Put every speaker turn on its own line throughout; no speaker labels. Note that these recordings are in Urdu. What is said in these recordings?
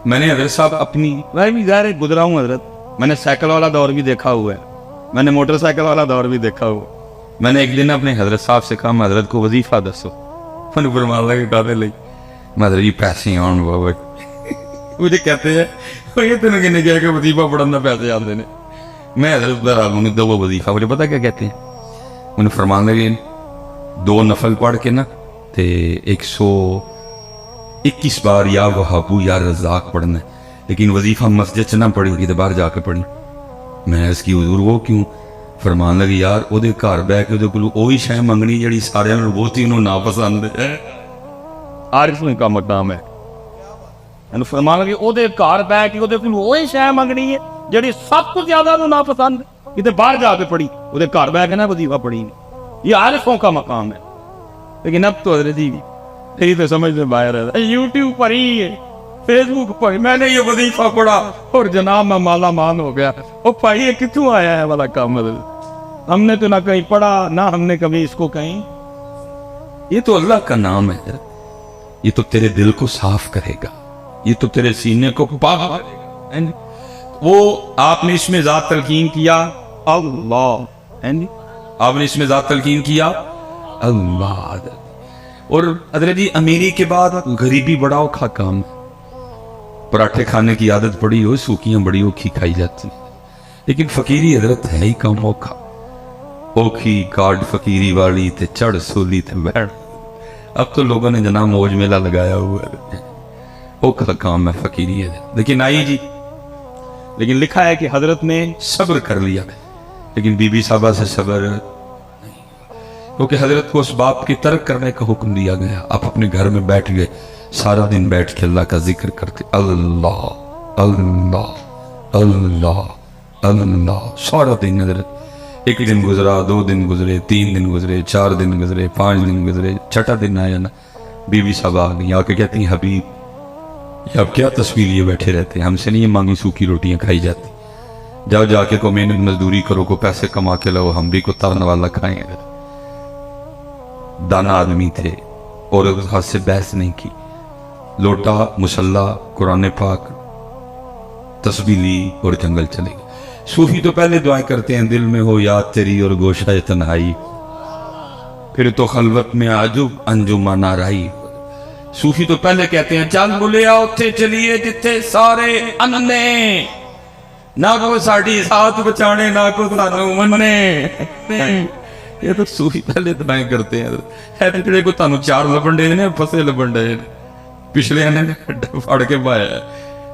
میں نے حضرت صاحب اپنی میں بھی ظاہر گزرا ہوں حضرت، میں نے سائیکل والا دور بھی دیکھا ہوا ہے، میں نے موٹر سائیکل والا دور بھی دیکھا ہوا. میں نے ایک دن اپنے حضرت صاحب سے کہا حضرت کو وظیفہ دسو، میں نے فرمان لگا کہتے لئی میں حضرت جی پیسے آن بابا مجھے کہتے ہیں یہ تینوں کہنے کیا کہ وظیفہ پڑھنا پیسے آتے ہیں. میں حضرت نے دو وظیفہ مجھے پتا کیا کہتے ہیں، انہیں فرمان لگے 2 نفل پڑھ کے نا تے 121 بار یا وہابو یا رزاق پڑھنا ہے، لیکن وظیفہ مسجد سے نہ پڑھی ہوگی تو باہر جا کے پڑھنی. میں اس کی حضور وہ کیوں؟ فرمان لگی یار وہ گھر بہ کے وہی شے منگنی جڑی سارے بہت ہی انہوں ناپسند ہے. عارفوں کا مقام ہے. فرمان لگی وہ گھر بہ کے وہی شے منگنی ہے جڑی سب کو زیادہ انہوں ناپسند ہے، کتنے باہر جا کے پڑھی وہ گھر بہ کے نا وظیفہ پڑھی. یہ عارفوں کا مقام ہے. لیکن اب تو حضرت جی یہی تو سمجھ میں باہر ہے، یوٹیوب پر ہی ہے، فیس بک پر میں نے یہ وظیفہ پڑھا اور جناب میں مالا مان ہو گیا. وہ بھائی یہ کتوں آیا ہے والا کام؟ ہم نے تو نہ کہیں پڑھا نہ ہم نے کبھی اس کو کہیں. یہ تو اللہ کا نام ہے، یہ تو تیرے دل کو صاف کرے گا، یہ تو تیرے سینے کو پاک کرے گا. وہ آپ نے اس میں ذات تلقین کیا اللہ، آپ نے اس میں ذات تلقین کیا اللہ. اور حضرت جی امیری کے بعد غریبی بڑا اوکھا کام. پراٹھے کھانے کی عادت پڑی ہو، سوکیاں بڑی اوکھی کھائی جاتی، لیکن فقیری حضرت ہے ہی کم اوکھا. اوکھی کارڈ فقیری والی تے چڑھ سولی تے بیٹھ. اب تو لوگوں نے جناب موج میلہ لگایا ہوا ہے. اوکھا کام ہے فقیری ہے. لیکن آئی جی، لیکن لکھا ہے کہ حضرت نے صبر کر لیا، لیکن بی بی صاحبہ سے صبر، کیونکہ حضرت کو اس باپ کی ترک کرنے کا حکم دیا گیا. آپ اپنے گھر میں بیٹھ گئے، سارا دن بیٹھ کے اللہ کا ذکر کرتے، اللہ اللہ اللہ اللہ سارا دن. حضرت ایک دن گزرا، 2 دن گزرے، 3 دن گزرے، 4 دن گزرے، 5 دن گزرے، 6واں دن آیا نا بی بی صاحب آ گئی، آ کے کہتی ہیں حبیب یہ اب کیا تصویر لیے بیٹھے رہتے ہیں، ہم سے نہیں یہ مانگی سوکھی روٹیاں کھائی جاتی، جاؤ جا کے کو محنت مزدوری کرو، کو پیسے کما کے لاؤ، ہم بھی کو ترن والا کھائیں. دانا آدمی تھے اور ہاتھ سے بحث نہیں کی. لوٹا، مسلح، قرآن پاک، تسبیح لی اور جنگل چلے گئے. صوفی تو پہلے دعائیں کرتے ہیں دل میں ہو یاد تیری اور گوشہ تنہائی، پھر تو خلوت میں عجب انجمن آرائی. صوفی تو پہلے کہتے ہیں چل بلیا اتھے چلیے جتھے سارے اننے، نہ کو ساڑی ساتھ بچانے نہ کو سانو مننے. یہ تو صوفی پہلے دعائیں کرتے ہیں. ہے جڑے کو تانوں 4 لبن دے نے پھسے لبن دے پچھلے نے پھڑ کے پایا ہے.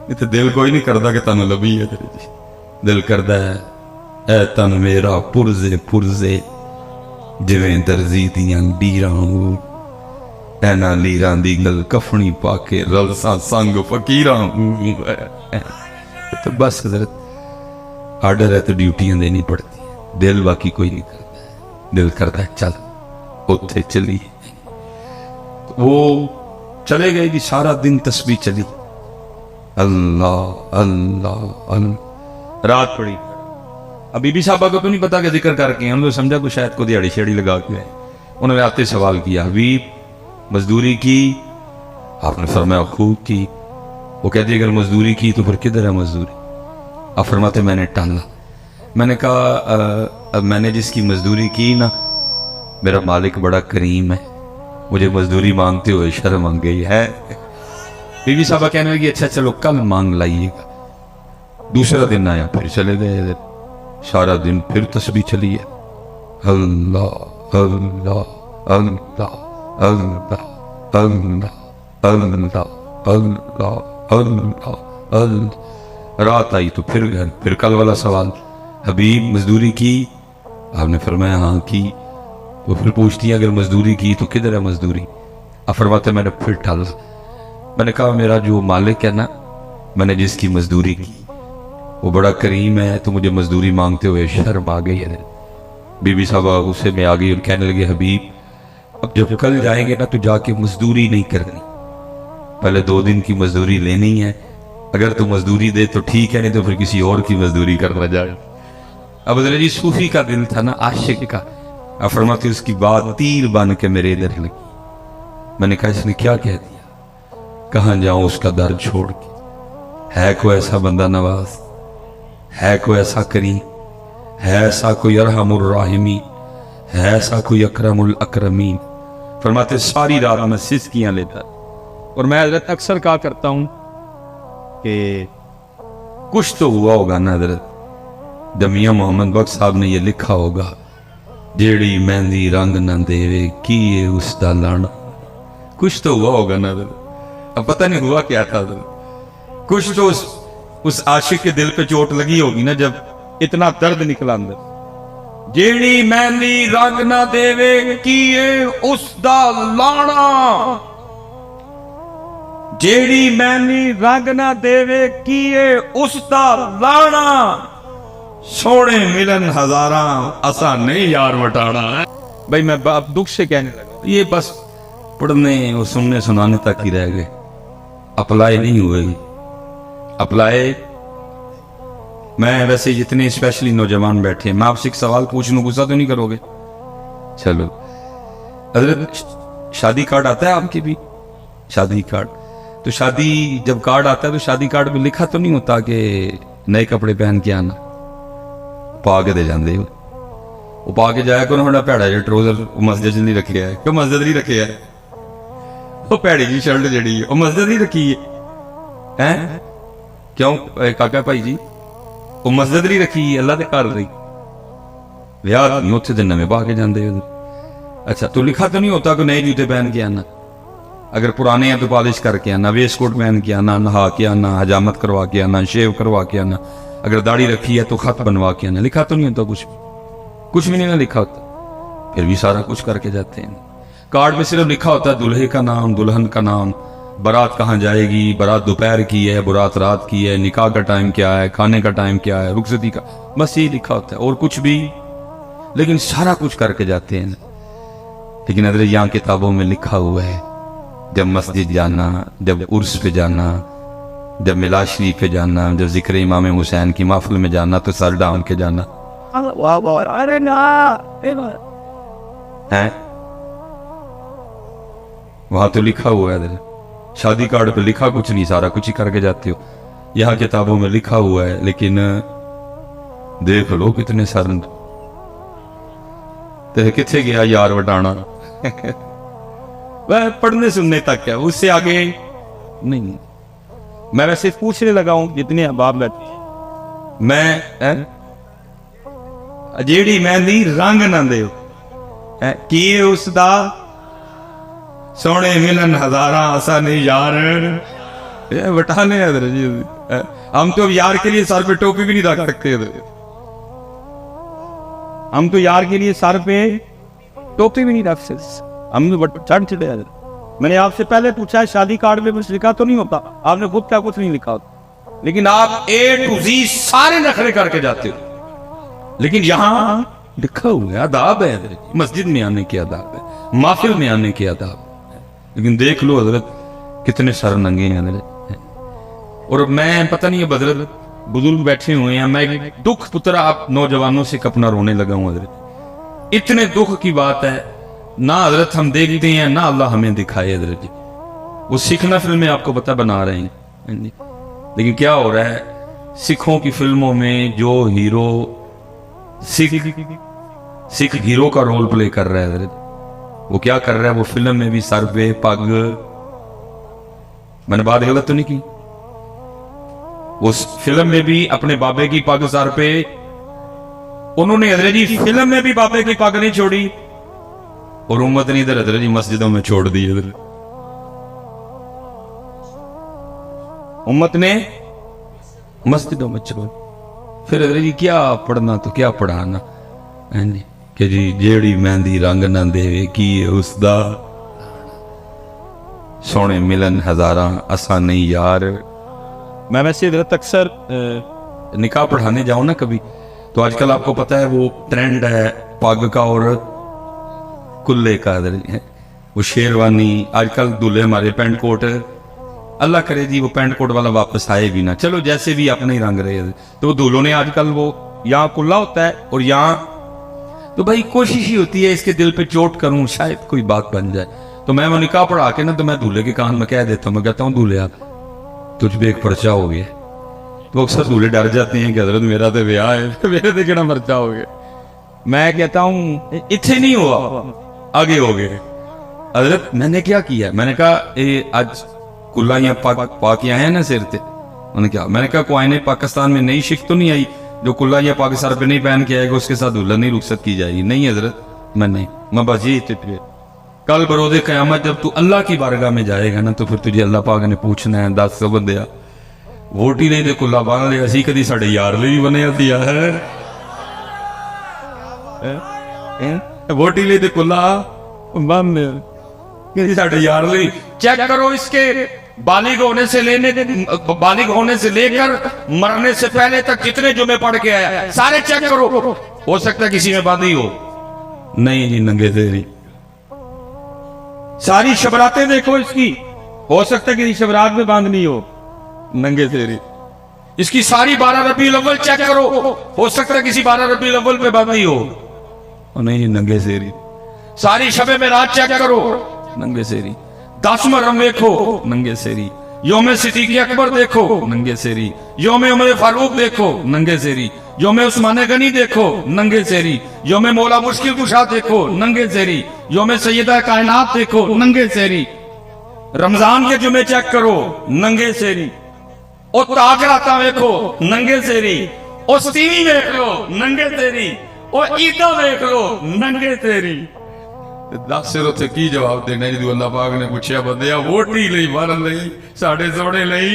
یہ تو دل کوئی نہیں کرتا کہ تانوں لبھی ہے. دل کردا ہے اے تن میرا پرزے پرزے جویں درزی دیاں ڈیراں ہوں، اینا لیراں دی گل کفنی پا کے رلساں سنگ فقیراں ہوں. تو بس حضرت آرڈر ہے تو ڈیوٹیاں دینی پڑتی ہیں، دل باقی کوئی نہیں کرتا. دل کرتا ہے چل اتھے چلی. وہ چلے گئے جی، سارا دن تسبیح چلی، اللہ اللہ اللہ. رات پڑی. اب بی بی صاحبہ کو تو نہیں پتا کہ ذکر کر کے انہوں نے سمجھا کہ شاید کو دیہڑی شیڑی لگا کے ہے. انہوں نے آتے سوال کیا حبیب مزدوری کی؟ آپ نے فرمایا خوب کی. وہ کہتے اگر مزدوری کی تو پھر کدھر ہے مزدوری؟ آپ فرماتے میں نے ٹالا. میں نے کہا میں نے جس کی مزدوری کی نا میرا مالک بڑا کریم ہے، مجھے مزدوری مانگتے ہوئے شرم آ گئی ہے. بی بی صاحبہ کہنے لگی اچھا چلو کل مانگ لائیے گا. دوسرا دن آیا پھر چلے گئے، سارا دن پھر تسبیح چلی ہے، اللہ اللہ اللہ اللہ اللہ اللہ اللہ اللہ اللہ. رات آئی تو پھر گھر، پھر کل والا سوال حبیب مزدوری کی؟ آپ نے فرمایا ہاں کی. وہ پھر پوچھتی ہے اگر مزدوری کی تو کدھر ہے مزدوری؟ آپ فرماتے میں نے پھر ٹھالا. میں نے کہا میرا جو مالک ہے نا، میں نے جس کی مزدوری کی وہ بڑا کریم ہے، تو مجھے مزدوری مانگتے ہوئے شرم آ گئی ہے. بی بی صاحبہ غصے میں آ گئی اور کہنے لگے حبیب اب جب کل جائیں گے نا تو جا کے مزدوری نہیں کرنی، پہلے 2 دن کی مزدوری لینی ہے. اگر تو مزدوری دے تو ٹھیک ہے، نہیں تو پھر کسی اور کی مزدوری کرنا جائے. اب حضرت جی صوفی کا دل تھا نا، عاشق کا. اب فرماتے اس کی بات تیر بن کے میرے ادھر لگی. میں نے کہا اس نے کیا کہہ دیا؟ کہاں جاؤں اس کا در چھوڑ کے؟ ہے کوئی ایسا بندہ نواز، ہے کوئی ایسا کریم، ہے ایسا کوئی ارحم الراحمین، ہے ایسا کوئی اکرم الاکرمین؟ فرماتے ساری رات میں سسکیاں لیتا، اور میں حضرت اکثر کہا کرتا ہوں کہ کچھ تو ہوا ہوگا نا حضرت، جب میاں محمد بخش صاحب نے یہ لکھا ہوگا، جیڑی مہندی رنگ نہ دیوے کیے اس دا لانا، کچھ تو ہوا ہوگا نا حضرت۔ اب پتہ نہیں ہوا کیا تھا حضرت، کچھ تو اس عاشق کے دل پہ چوٹ لگی ہوگی نا، جب اتنا درد نکلا اندر۔ جیڑی مہندی رنگ نہ دیوے کیے اس دا لانا، جیڑی مہندی رنگ نہ دیوے کیے اس دا لانا، سونے ملن ہزاراں اسا نہیں یار وٹانا۔ بھائی میں اب دکھ سے کہنے لگا، یہ بس پڑھنے اور سننے سنانے تک ہی رہ گئے، اپلائی نہیں ہوئے۔ اپلائی میں ویسے جتنے اسپیشلی نوجوان بیٹھے ہیں، میں آپ سے ایک سوال پوچھ لوں، غصہ تو نہیں کرو گے؟ چلو حضرت، شادی کارڈ آتا ہے آپ کے بھی؟ شادی کارڈ تو شادی جب کارڈ آتا ہے تو شادی کارڈ میں لکھا تو نہیں ہوتا کہ نئے کپڑے پہن کے آنا؟ پا کے دے جاندے ہو، وہ پا کے جایا کرو بڑا پیڑا جا ٹروزر، وہ مسجد نہیں رکھے ہے، کیوں مسجد نہیں رکھے ہے؟ وہ پیڑی جی شرٹ جڑی ہے وہ مسجد نہیں رکھی ہے، کیوں کاکا بھائی جی وہ مسجد نہیں رکھی ہے، اللہ دے گھر رہی ویاہ نہیں اتنے دن میں پا کے جاندے ہو۔ اچھا تو لکھا تو نہیں ہوتا کہ نئے جوتے پہن کے آنا، اگر پرانے ہیں تو پالش کر کے آنا، ویسٹ کوٹ پہن کے آنا، نہا کے آنا، حجامت کروا کے آنا، شیو کروا کے آنا، اگر داڑھی رکھی ہے تو خط بنوا کے آنا، لکھا تو نہیں ہوتا کچھ بھی نہیں نہ لکھا ہوتا، پھر بھی سارا کچھ کر کے جاتے ہیں۔ کارڈ میں صرف لکھا ہوتا ہے دلہے کا نام، دلہن کا نام، بارات کہاں جائے گی، بارات دوپہر کی ہے، بارات رات کی ہے، نکاح کا ٹائم کیا ہے، کھانے کا ٹائم کیا ہے، رخصتی کا، بس یہ لکھا ہوتا ہے اور کچھ بھی، لیکن سارا کچھ کر کے جاتے ہیں۔ لیکن حضرت یہاں کتابوں میں لکھا ہوا ہے، جب مسجد جانا، جب عرس پہ جانا، جب میلاد شریف پہ جانا، جب ذکر امام حسین کی محفل میں جانا تو سر ڈھان کے جانا ہے، وہاں تو لکھا ہوا ہے حضرت۔ شادی کارڈ پہ لکھا کچھ نہیں، سارا کچھ ہی کر کے جاتے ہو، یہاں کتابوں میں لکھا ہوا ہے، لیکن دیکھ لو کتنے سر کتنے گیا یار وٹانا پڑھنے سننے تک ہے، اس سے آگے نہیں۔ میں ویسے پوچھنے لگا ہوں جتنے احباب بیٹھے ہیں، میں جیڑی مہندی رنگ نہ دیو کیے اس دا سونے ملن ہزاراں اسا نہیں یار وٹانے حضرت جی۔ ہم تو یار کے لیے سر پہ ٹوپی بھی نہیں رکھ سکتے، ہم تو یار کے لیے سر پہ ٹوپی بھی نہیں رکھ سکتے، ہم تو چڑھ چڑے حضرت۔ میں نے آپ سے پہلے پوچھا ہے شادی کارڈ میں کچھ لکھا تو نہیں ہوتا، آپ نے خود کیا کچھ نہیں لکھا ہوتا، لیکن آپ اے ٹو زی سارے نخرے کر کے جاتے ہو۔ لیکن یہاں لکھا ہوا ہے، آداب ہے حضرت، مسجد میں آنے کے آداب ہے، محفل میں آنے کے آداب ہے، لیکن دیکھ لو حضرت کتنے سر ننگے ہیں حضرت۔ اور میں پتہ نہیں اب حضرت بزرگ بیٹھے ہوئے ہیں، میں دکھ پترا آپ نوجوانوں سے کپنا رونے لگا ہوں حضرت، اتنے دکھ کی بات ہے، نہ حضرت ہم دیکھتے ہیں نہ اللہ ہمیں دکھائے حضرت جی۔ وہ سکھنا فلمیں آپ کو پتہ بنا رہے ہیں، لیکن کیا ہو رہا ہے سکھوں کی فلموں میں جو ہیرو سکھ ہیرو کا رول پلے کر رہا ہے حضرت، وہ کیا کر رہا ہے، وہ فلم میں بھی سر پہ پگ، میں نے بات غلط تو نہیں کی، اس فلم میں بھی اپنے بابے کی پگ سر پہ، انہوں نے حضرت جی فلم میں بھی بابے کی پگ نہیں چھوڑی، اور امت نے ادھر حضرت جی مسجدوں میں چھوڑ دی، امت نے مسجدوں میں چھوڑ۔ پھر حضرت جی کیا پڑھنا تو کیا پڑھانا کہ جی جیڑی مہندی رنگ نہ دے کی اس دا سونے ملن ہزاراں اسا نہیں یار۔ میں ویسے حضرت اکثر نکاح پڑھانے جاؤں نا کبھی، تو آج کل آپ کو پتا ہے وہ ٹرینڈ ہے پاگ کا اور کلے کا، وہ شیروانی، آج کل دولہے ہمارے پینٹ کوٹ، اللہ کرے جی وہ پینٹ کوٹ والا واپس آئے بھی نہ، چلو جیسے بھی اپنے ہی رنگ رہے، تو وہ دولوں نے آج کل وہ یہاں کلا ہوتا ہے اور یہاں، تو بھائی کوشش ہی ہوتی ہے اس کے دل پہ چوٹ کروں شاید کوئی بات بن جائے، تو میں وہ نکاح پڑھا کے نا تو میں دولہے کے کان میں کہہ دیتا ہوں، میں کہتا ہوں دولہے آپ تجھ پہ ایک پرچہ ہو گیا، تو اکثر دولہے ڈر جاتے ہیں کہ حضرت میرا تو بیاہ ہے، میرے تو کہنا مرچا ہو گیا. میں کہتا ہوں اتنے نہیں ہوا، آگے ہو گئے. حضرت میں نے کیا کیا؟ میں نے کہا آج کلائیاں پا کے آئے ہیں نا سر تے. انہوں نے کہا، میں نے کہا کوئی پاکستان میں نئی شک تو نہیں آئی جو کلائیاں پا کے سر پہ نہیں پہن کے آئے گا اس کے ساتھ دلہن نہیں رخصت کی جائے گی؟ نہیں حضرت میں نہیں، میں بس یہ اتنے. کل بروز قیامت جب تو اللہ کی بارگاہ میں جائے گا نا تو پھر تجھے اللہ پاک نے پوچھنا ہے 10 بندیا ووٹی نہیں دے کلا بان لے اسی کدی ساڑے یار لے بھی بنے دیا ہے ووٹی لے دے کلا بان لے کدی ساڑے یار لے. چیک کرو اس کے بالغ ہونے سے لے کر مرنے سے پہلے تک کتنے جمعے پڑھ کے آیا سارے چیک کرو. ہو سکتا ہے کسی میں باندھی ہو. نہیں جی ننگے تیری. ساری شبراتیں دیکھو اس کی، ہو سکتا ہے کہ شبرات میں باندھنی ہو. ننگے تیری. اس کی ساری 12 ربیع الاول چیک کرو، ہو سکتا ہے کسی 12 ربیع الاول پہ باندھنی ہو. نہیں جی ننگے تیری. ساری شب معراج چیک کرو، ننگے سیری. 10 محرم دیکھو، ننگے سیری. یوم صدیق اکبر دیکھو، ننگے سیری. یوم عمر فاروق دیکھو، ننگے سیری. یوم عثمان غنی دیکھو، ننگے سیری. یوم مولا مشکل کشا دیکھو، ننگے سیری. یوم سیدہ کائنات دیکھو، ننگے سیری. رمضان کے جمعے چیک کرو، ننگے سیری. اور تاکراتا دیکھو، ننگے سیری. اور سیوی دیکھ لو، ننگے سیری. اور عیدہ دیکھ لو، ننگے سیری. 10 سر اتنے کی جواب دینا جی اللہ پاک نے پوچھا بندیا ووٹی لئی مارن لئی ساڑھے سوڑے لئی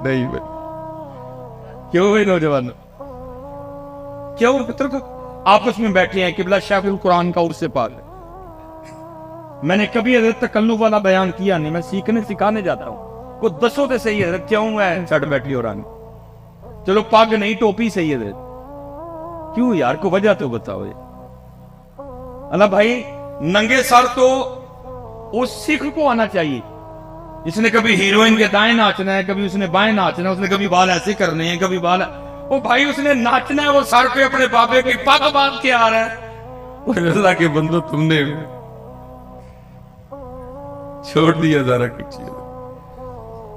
نہیں بھائی. کیوں بھائی نوجوان کیوں آپس میں بیٹھے ہیں قبلہ شیخ القرآن کا عرص پاک. میں نے کبھی حضرت تکلف والا بیان کیا نہیں، میں سکھانے جاتا ہوں. کو دسو تے صحیح حضرت کیوں ہے سٹ بیٹھی اور آنی. چلو پگ نہیں ٹوپی صحیح حضرت کیوں یار کو وجہ تو بتاؤ. اللہ بھائی ننگے سر تو اس سکھ کو آنا چاہیے جس نے کبھی ہیروئن کے دائیں ناچنا ہے، کبھی اس نے بائیں ناچنا ہے، اس نے کبھی بال ایسے کرنے ہیں کبھی بال وہ بھائی اس نے ناچنا ہے، وہ سر پہ اپنے بابے کی پگ باندھ کے آ رہا ہے. اللہ کے بندو تم نے چھوڑ دیا ذرا کچھ.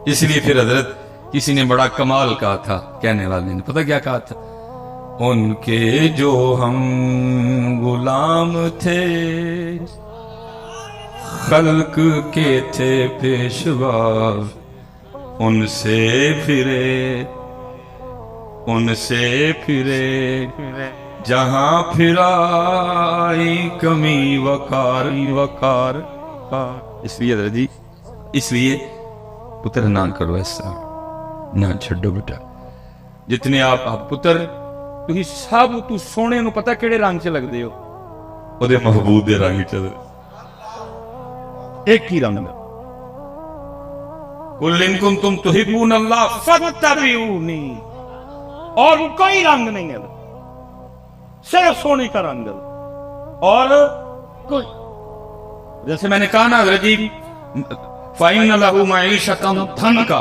اس لیے پھر حضرت کسی نے بڑا کمال کہا تھا، کہنے والے نے پتہ کیا کہا تھا؟ ان کے جو ہم غلام تھے خلق کے تھے پیشوا، ان سے پھرے جہاں پھرائی کمی وقار. اس لیے حضرت جی اس لیے پتر نہ کرو ایسا، نہ چھڈو بیٹا. جتنے آپ پتر تھی سب تو سونے نو پتہ کیڑے رنگ سے لگتے ہو؟ وہ دے محبوب دے رنگ چ ایک ہی رنگ. قل ان کنتم تحبون اللہ فاتبعونی. اور کوئی رنگ نہیں ہے، صرف سونے کا رنگ. اور کوئی جیسے میں نے کہا نا حضرت جی فَإِنَّ لَهُ مَعِيشَةً ضَنْكَ،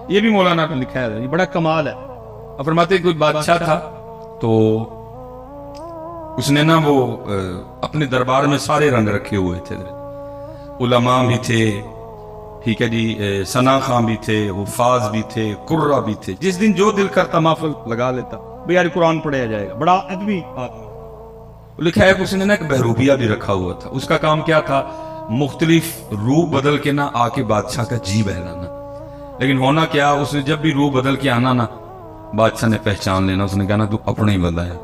یہ بھی مولانا نے لکھا ہے، یہ بڑا کمال ہے. فرماتے کوئی بادشاہ تھا تو اس نے نا وہ اپنے دربار میں سارے رنگ رکھے ہوئے تھے. علماء بھی تھے، ٹھیک ہے جی، ثنا خان بھی تھے، حفاظ بھی تھے، قرہ بھی تھے. جس دن جو دل کرتا محفل لگا لیتا بھئی یار قرآن پڑھایا جائے گا. بڑا ادبی لکھا ہے کہ اس نے نا ایک بہروپیہ بھی رکھا ہوا تھا. اس کا کام کیا تھا؟ مختلف روح بدل کے نا آ کے بادشاہ کا جی بہلانا. لیکن ہونا کیا، اس نے جب بھی روح بدل کے آنا نا بادشاہ نے پہچان لینا. اس نے کہا نا تو اپنا ہی بندہ ہے.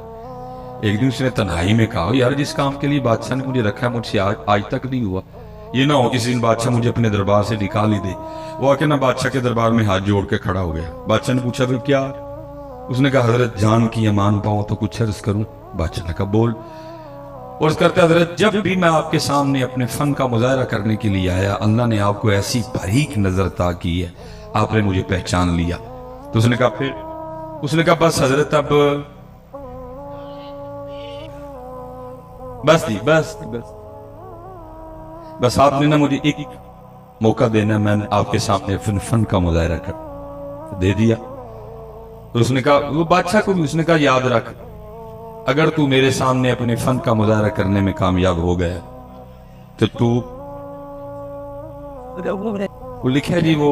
ایک دن اس نے تنہائی میں کہا یار جس کام کے لیے بادشاہ نے مجھے رکھا ہے مجھ سے آج تک نہیں ہوا. یہ نہ ہو کسی دن بادشاہ مجھے اپنے دربار سے نکال ہی دے. وہ آ کے نا بادشاہ کے دربار میں ہاتھ جوڑ کے کھڑا ہو گیا. بادشاہ نے پوچھا پھر کیا؟ اس نے کہا حضرت جان کی امان پاؤں تو کچھ عرض کروں. بادشاہ نے کہا بول. اور اس کرتے حضرت جب بھی میں آپ کے سامنے اپنے فن کا مظاہرہ کرنے کے لیے آیا اللہ نے آپ کو ایسی باریک نظر عطا کی ہے، آپ نے مجھے پہچان لیا. تو اس نے کہا پھر؟ اس نے کہا بس حضرت اب بس بس آپ نے نا مجھے ایک موقع دینا، میں نے آپ کے سامنے فن کا مظاہرہ کر دے دیا. تو اس نے کہا وہ بادشاہ کو بھی اس نے کہا یاد رکھ اگر تو میرے سامنے اپنے فن کا مظاہرہ کرنے میں کامیاب ہو گیا تو لکھا جی وہ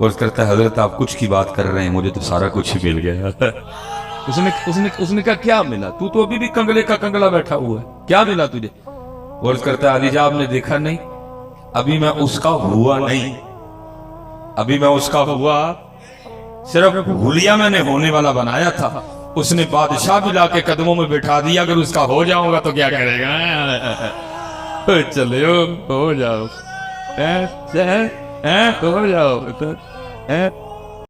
اور کرتا ہے حضرت آپ کچھ کی بات کر رہے ہیں، مجھے تو سارا کچھ ہی مل گیا۔ اس نے کہا کیا ملا؟ تو ابھی بھی کنگلے کا کنگلا بیٹھا ہوا ہے، کیا ملا تجھے؟ اور کرتا ہے علی جان آپ نے دیکھا نہیں، ابھی میں اس کا ہوا نہیں، ابھی میں اس کا ہوا صرف حلیہ میں نے ہونے والا بنایا تھا، اس نے بادشاہ بھی لا کے قدموں میں بٹھا دیا، اگر اس کا ہو جاؤں گا تو کیا کرے گا؟ چلے ہو جاؤ، ہو جاؤ۔